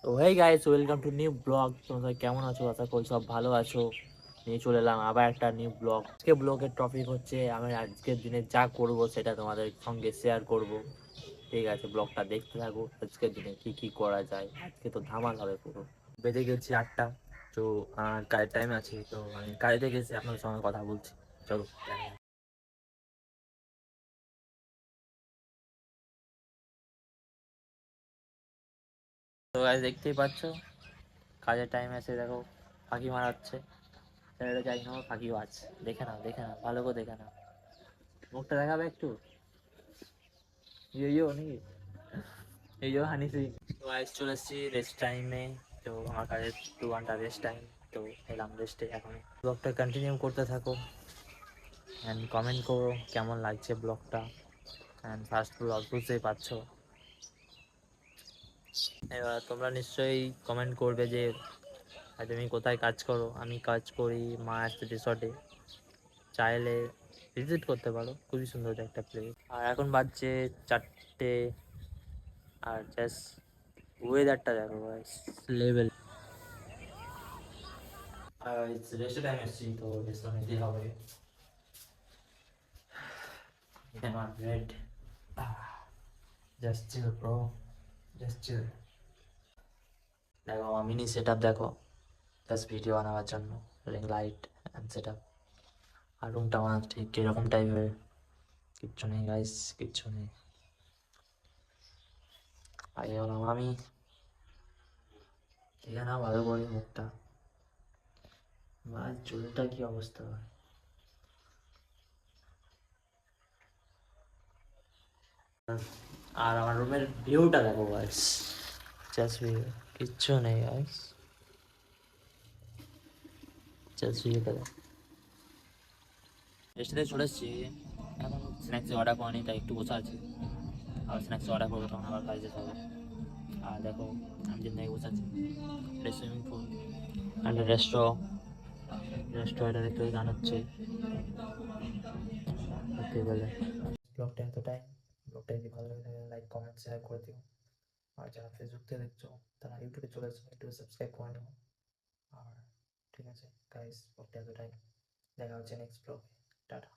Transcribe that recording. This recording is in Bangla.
তো hey guys, welcome to new blog. তোমরা কেমন আছো? আশা করি সব ভালো আছো। নিয়ে চলে এলাম আবার একটা নিউ ব্লগ। আজকে ব্লগের টপিক হচ্ছে আমি আজকের দিনে যা করব সেটা তোমাদের সঙ্গে শেয়ার করব। ঠিক আছে, ব্লগটা দেখতে থাকো। আজকের দিনে কি কি করা যায়, আজকে তো ধামাল হবে পুরো। বেজে গেছি 8টা। তো কাজের টাইম আছে, তো আমি কাজে থেকে এসে আপনাদের সঙ্গে কথা বলছি। চলো। তো গাইস, দেখতেই পাচ্ছ কাজের টাইম আছে, দেখো ফাঁকি মারাচ্ছে। ছেলেটা যাই না, ফাঁকি বাজ। দেখে নাও, দেখে নাও, ভালো করে দেখে নাও। মুখটা দেখাবে একটু। ইয়ো নাকি? ইয়ো হানি সিং। তো আজ চলে এসেছি রেস্ট টাইমে। তো আমার কাছে 2 ঘন্টা রেস্ট টাইম। তো এলাম রেস্টে এখন। ব্লগটা কন্টিনিউ করতে থাকো অ্যান্ড কমেন্ট করো কেমন লাগছে ব্লগটা। অ্যান্ড ফার্স্ট ব্লগ বুঝতেই পারছো। এবার তোমরা নিশ্চয়ই কমেন্ট করবে যে তুমি কোথায় কাজ করো। আমি কাজ করি মায়াস রিসর্টে। চাইলে ভিজিট করতে পারো, খুবই সুন্দর একটা প্লেস। আর এখন বাজছে 4টে। আর জাস্ট ওয়েদারটা দেখো গাইস, লেভেল। রেস্টের টাইম এসেছি, তো রেস্ট নিতেই হবে। আমার রেড, just chill bro, just chill. দেখো আমার মিনি সেট আপ দেখো, জাস্ট ভিডিও বানাবার জন্য। Ring light and set up. আর রুমটা আমার ঠিক কীরকম টাইপের, কিচ্ছু নেই গাইস, কিচ্ছু নেই। আগে বললাম আমি দেখে না ভালো করে মুখটা। ভাই চুলটা কি অবস্থা ভাই। আর আমার রুমের ভিউটা দেখো গাইস, জাস্ট ভিউ, কিচ্ছু নেই গাইস, জাস্ট ভিউটা দেখো। রেস্টুরেন্টে চলে এসেছি, এখন স্ন্যাক্স অর্ডার করিনি, তাই একটু বসে আছি। আর স্ন্যাক্স অর্ডার করবো, তখন আবার কাজে যেতে হবে। আর দেখো আমি যেন বসে আছি, এটা সুইমিং পুল অ্যান্ড রেস্টুরেন্টে দেখতে গান হচ্ছে। ওকে বলে ব্লগটা এতটাই। ব্লগটা যদি ভালো লাগে থাকে লাইক কমেন্ট শেয়ার করে দিও। আর যারা ফেসবুক থেকে দেখছো তারা ইউটিউবে চলে এসো, ইউটিউবে সাবস্ক্রাইব করে নিও। আর ঠিক আছে গাইস, ব্লগটা এতটাই। দেখা হচ্ছে নেক্সট ব্লগে। টাটা।